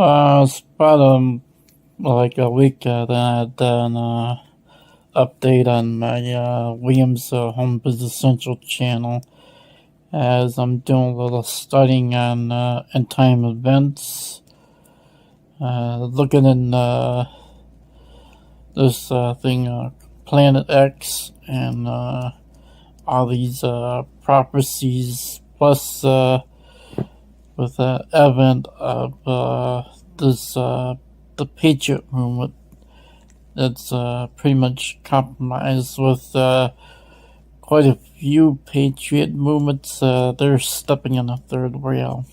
It's about like a week that I had an update on my Williams Home Business Central channel as I'm doing a little studying on end time events, looking in this thing, Planet X, and all these prophecies, plus with the advent of this the Patriot movement that's pretty much compromised with quite a few Patriot movements. They're stepping in a third rail.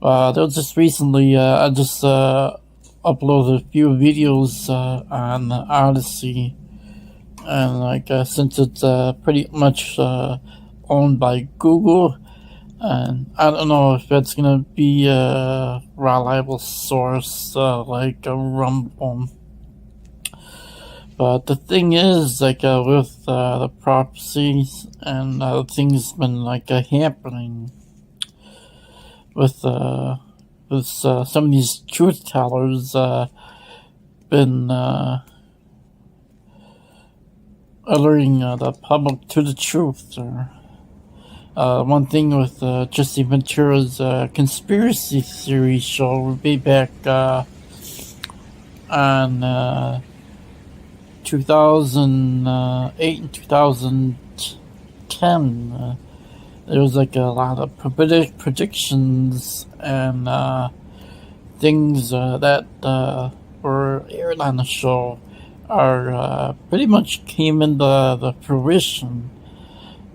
There was just recently, I just uploaded a few videos on Odyssey, and since it's pretty much owned by Google, and I don't know if that's gonna be a reliable source like a Rumble. But the thing is, with the prophecies and things been happening with some of these truth tellers been alerting the public to the truth. One thing with Jesse Ventura's conspiracy theory show way back on 2008 and 2010, there was a lot of predictions and things that were aired on the show are pretty much came into the fruition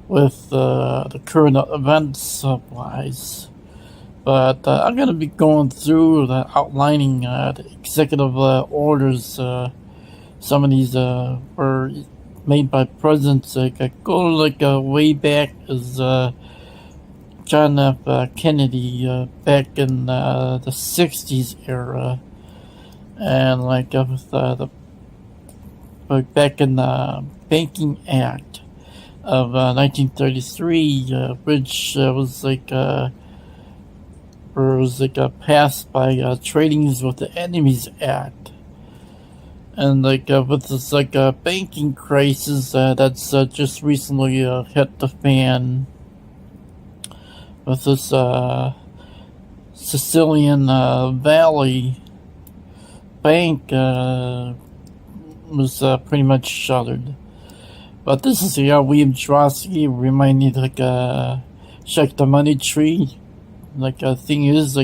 with the current events wise. But I'm going to be going through the outlining the executive orders. Some of these were made by presidents go way back as John F. Kennedy back in the 60s era, and with back in the Banking Act of 1933, which was passed by Tradings with the Enemies Act. And with this banking crisis that's just recently hit the fan with this Sicilian Valley Bank was pretty much shuttered. But this is William Trotsky reminding check the money tree. Thing is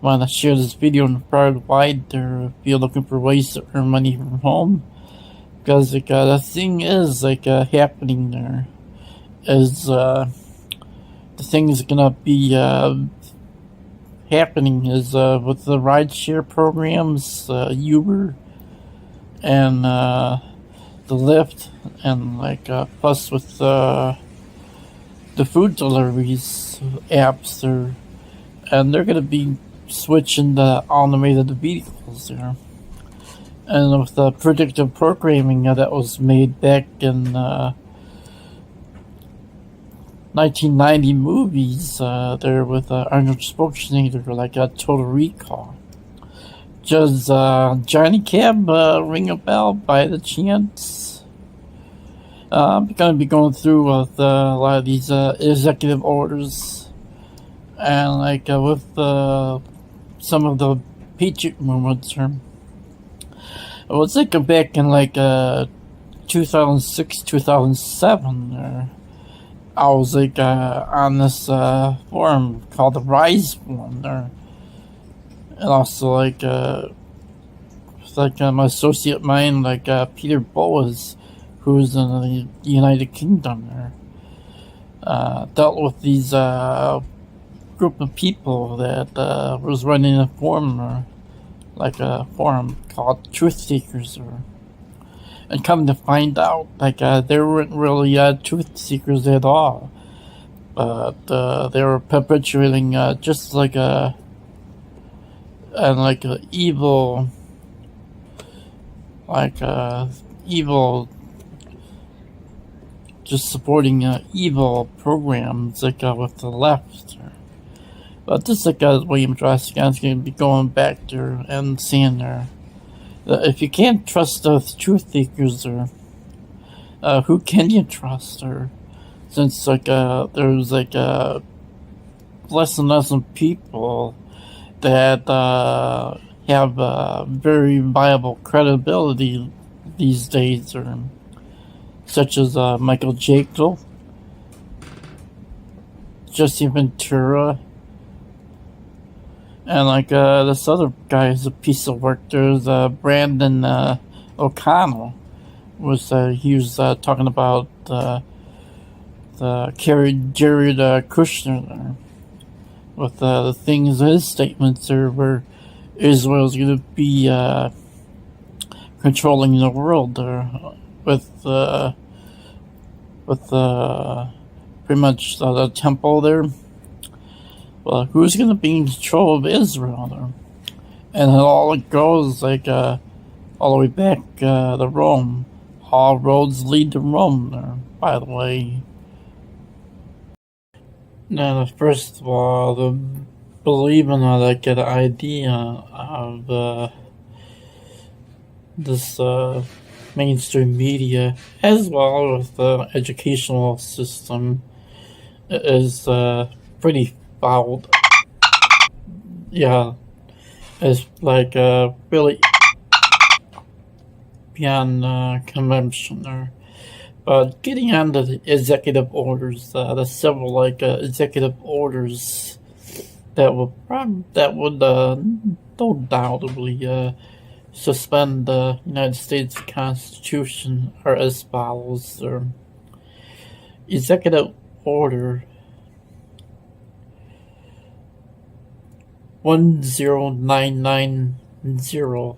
want to share this video and far and wide there if you're looking for ways to earn money from home, because the thing is happening there is the thing is gonna be happening is with the rideshare programs, Uber and the Lyft, and plus with the food deliveries apps there, and they're gonna be switching the automated vehicles there. And with the predictive programming that was made back in 1990 movies there with Arnold Schwarzenegger, a Total Recall. Does Johnny Cab ring a bell by the chance? I'm going to be going through with a lot of these executive orders, and with some of the Patriot movements. It was back in 2006, 2007. I was on this forum called the Rise Forum there, and also my associate mine Peter Boas, who's in the United Kingdom there, dealt with these group of people that was running a forum, a forum called Truth Seekers, and come to find out they weren't really truth seekers at all, but they were perpetuating just a evil evil, just supporting evil programs with the left. But this is a way interesting. I was going to be going back there and seeing there. If you can't trust the truth seekers there, who can you trust there? Since there's less and less people that have very viable credibility these days, or such as Michael Jekyll, Jesse Ventura, and this other guy is a piece of work. There's Brandon O'Connell. He was talking about the Jared Kushner there, with the things in his statements there, where Israel's going to be controlling the world there with pretty much the temple there. Well, who's going to be in control of Israel there? And it goes all the way back to Rome. All roads lead to Rome there, by the way. Now, first of all, believing the idea of this mainstream media, as well as the educational system, is pretty foul. Yeah, it's really beyond convention there. But getting on to the executive orders, the several executive orders that would undoubtedly suspend the United States Constitution are as follows. Executive Order 10990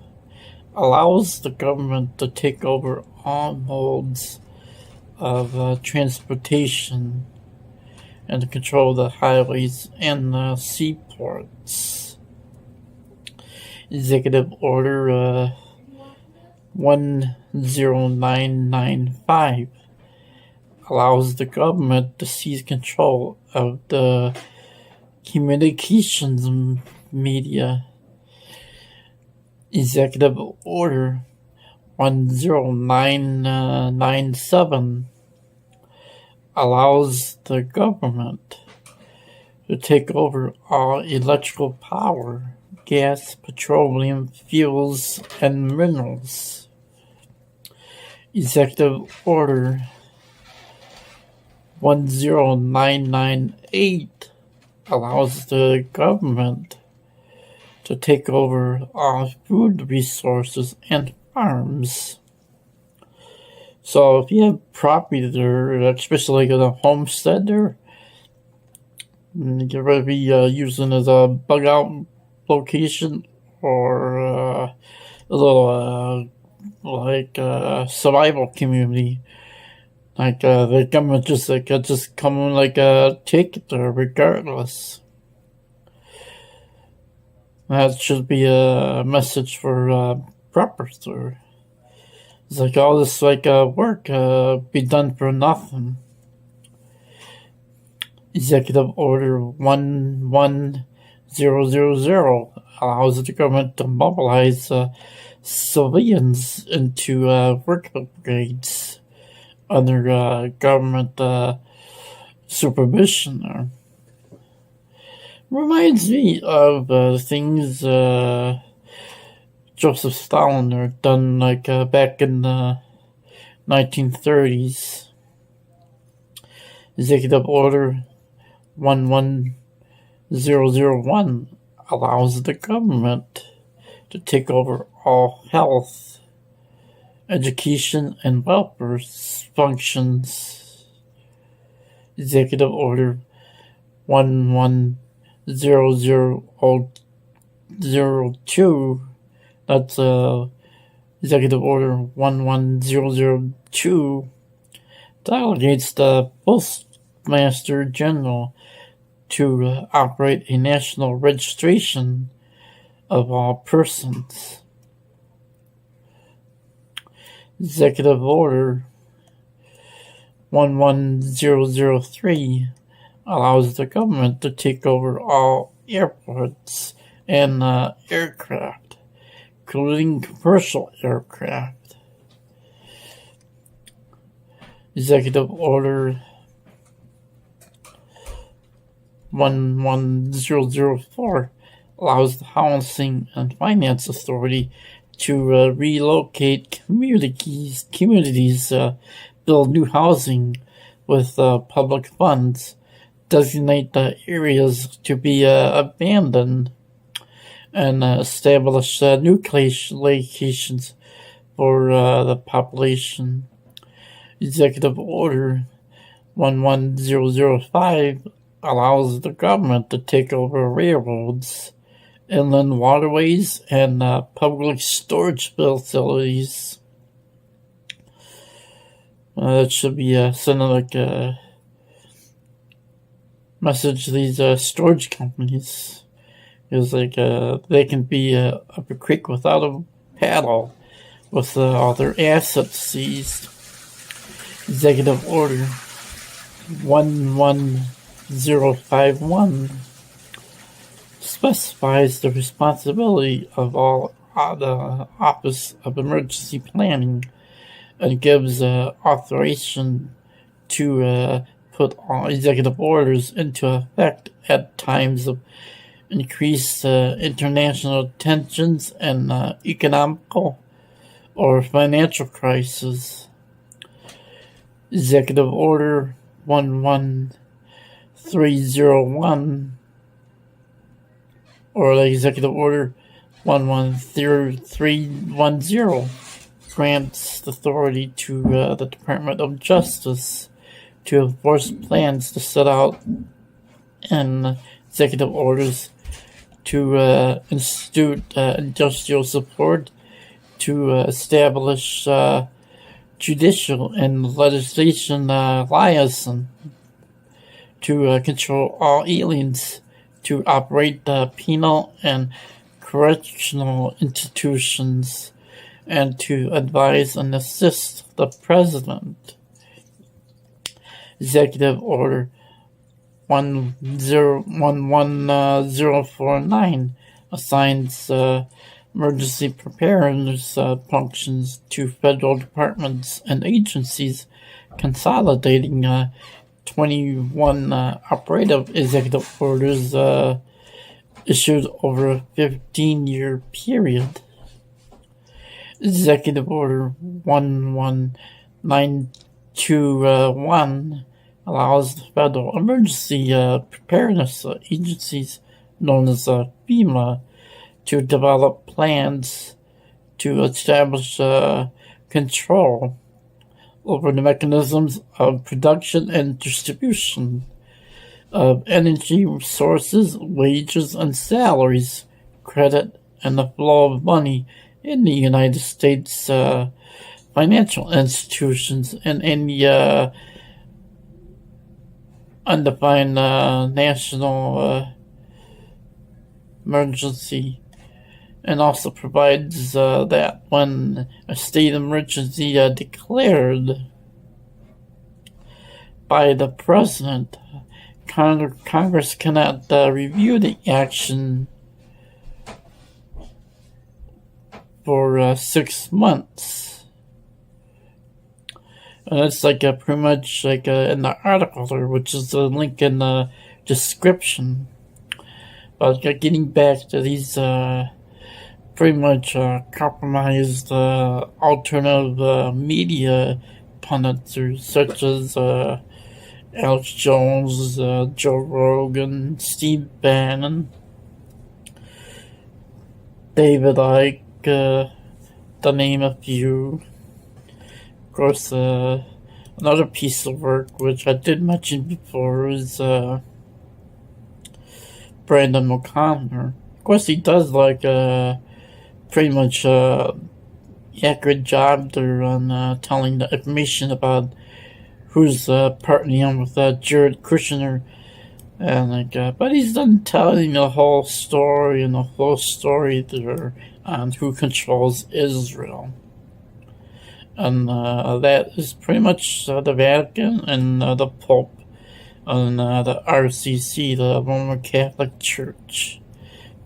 allows the government to take over all modes of transportation and to control the highways and the seaports. Executive Order 10995 allows the government to seize control of the communications media. Executive Order 10997 allows the government to take over all electrical power, gas, petroleum, fuels, and minerals. Executive Order 10998 allows the government to take over all food resources and farms. So if you have property there, especially a homestead there, you're going to be using as a bug out location or a little survival community. The government just come and take it there regardless. That should be a message for preppers there. It's all this work be done for nothing. Executive Order 11000 allows the government to mobilize civilians into work brigades under government supervision. Reminds me of things Joseph Stalin done back in the 1930s. Executive Order 11001 allows the government to take over all health, education, and welfare functions. Executive Order 11002, that's Executive Order 11002, delegates the Postmaster General to operate a national registration of all persons. Executive Order 11003 allows the government to take over all airports and aircraft, including commercial aircraft. Executive Order 11004 allows the Housing and Finance Authority to relocate communities, build new housing with public funds, designate the areas to be abandoned, and establish new locations for the population. Executive Order 11005 allows the government to take over railroads, inland waterways, and public storage facilities. That should be sending like a message to these storage companies. It's like they can be up a creek without a paddle with all their assets seized. Executive Order 11051 specifies the responsibility of all the Office of Emergency Planning and gives authorization to put all executive orders into effect at times of increased international tensions and economical or financial crisis. Executive Order 11301 or the Executive Order 11310 grants authority to the Department of Justice to enforce plans to set out and executive orders to institute industrial support, to establish judicial and legislation liaison, to control all aliens, to operate penal and correctional institutions, and to advise and assist the President. Executive Order 11049 assigns emergency preparedness functions to federal departments and agencies, consolidating 21 operative executive orders issued over a 15-year period. Executive Order 11921 allows the federal emergency preparedness agencies, known as FEMA, to develop plans to establish control over the mechanisms of production and distribution of energy resources, wages and salaries, credit, and the flow of money in the United States financial institutions and any undefined national emergency, and also provides that when a state emergency declared by the President, Congress cannot review the action for 6 months. And it's like pretty much like in the article there, which is the link in the description. But getting back to these pretty much compromised alternative media pundits, such as Alex Jones, Joe Rogan, Steve Bannon, David Icke, to name a few. Of course, another piece of work which I did mention before is Brandon O'Connor. Of course, he does like pretty much accurate job there on telling the information about who's partnering with Jared Kushner, and but he's done telling the whole story and the whole story there on who controls Israel, and that is pretty much the Vatican and the Pope. on the RCC, the Roman Catholic Church,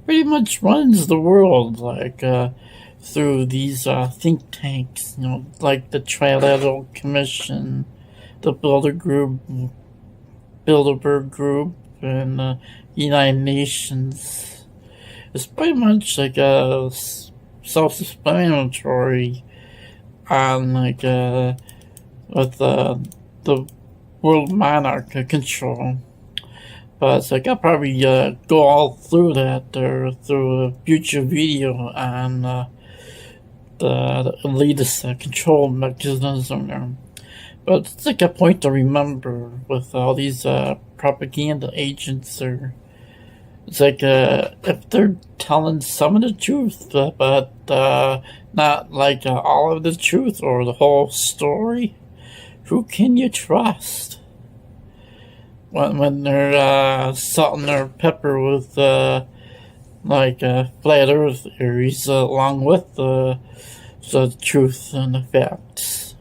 pretty much runs the world, like through these think tanks, like the Trilateral Commission, the Bilderberg Group, and the United Nations. It's pretty much like a self-explanatory on with the world monarch control. But it's like I'll probably go all through that or through a future video on the elitist control mechanism. But it's like a point to remember with all these propaganda agents. It's like if they're telling some of the truth, but not like all of the truth or the whole story, who can you trust? When they're salting their pepper with flat earth theories along with the truth and the facts,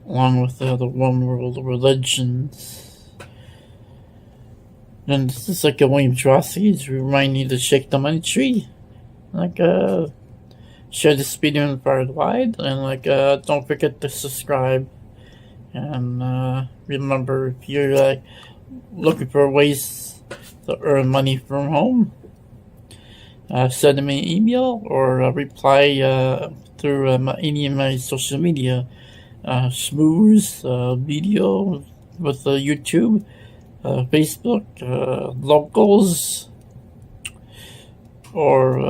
along with the one world religions. And this is like a William Trosky to remind you to shake the money tree. Share this video far and wide, and don't forget to subscribe. And remember, if you're looking for ways to earn money from home, send me an email or reply through any of my social media. Smooths video with YouTube, Facebook, Locals, or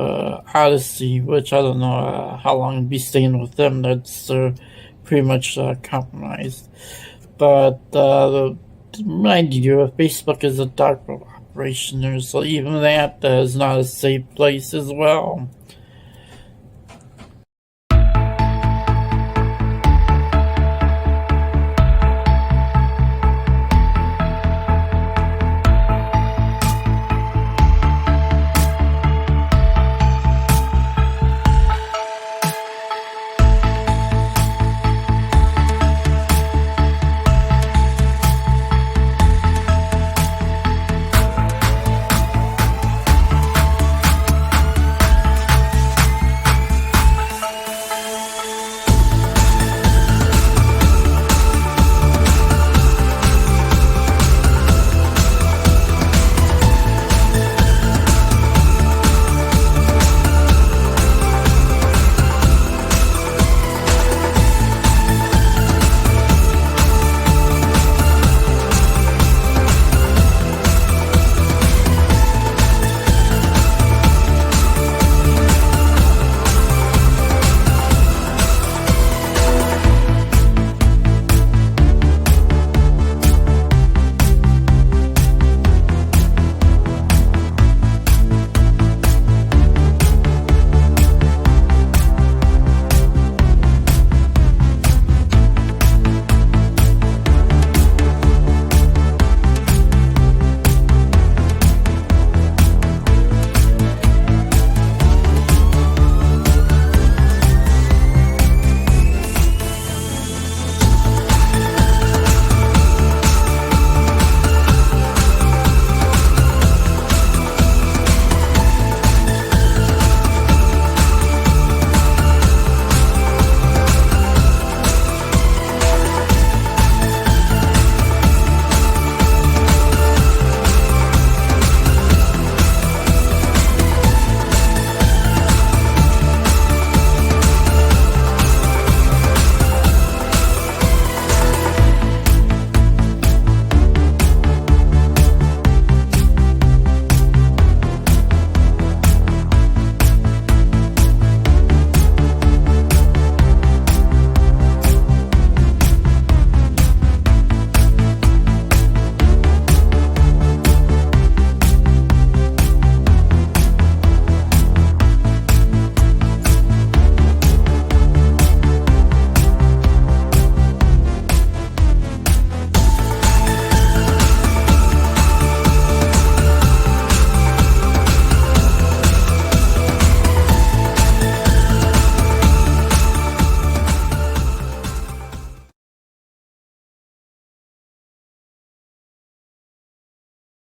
Odyssey, which I don't know how long I'll be staying with them. That's pretty much compromised. But to remind you, Facebook is a dark operation, so even that is not a safe place as well.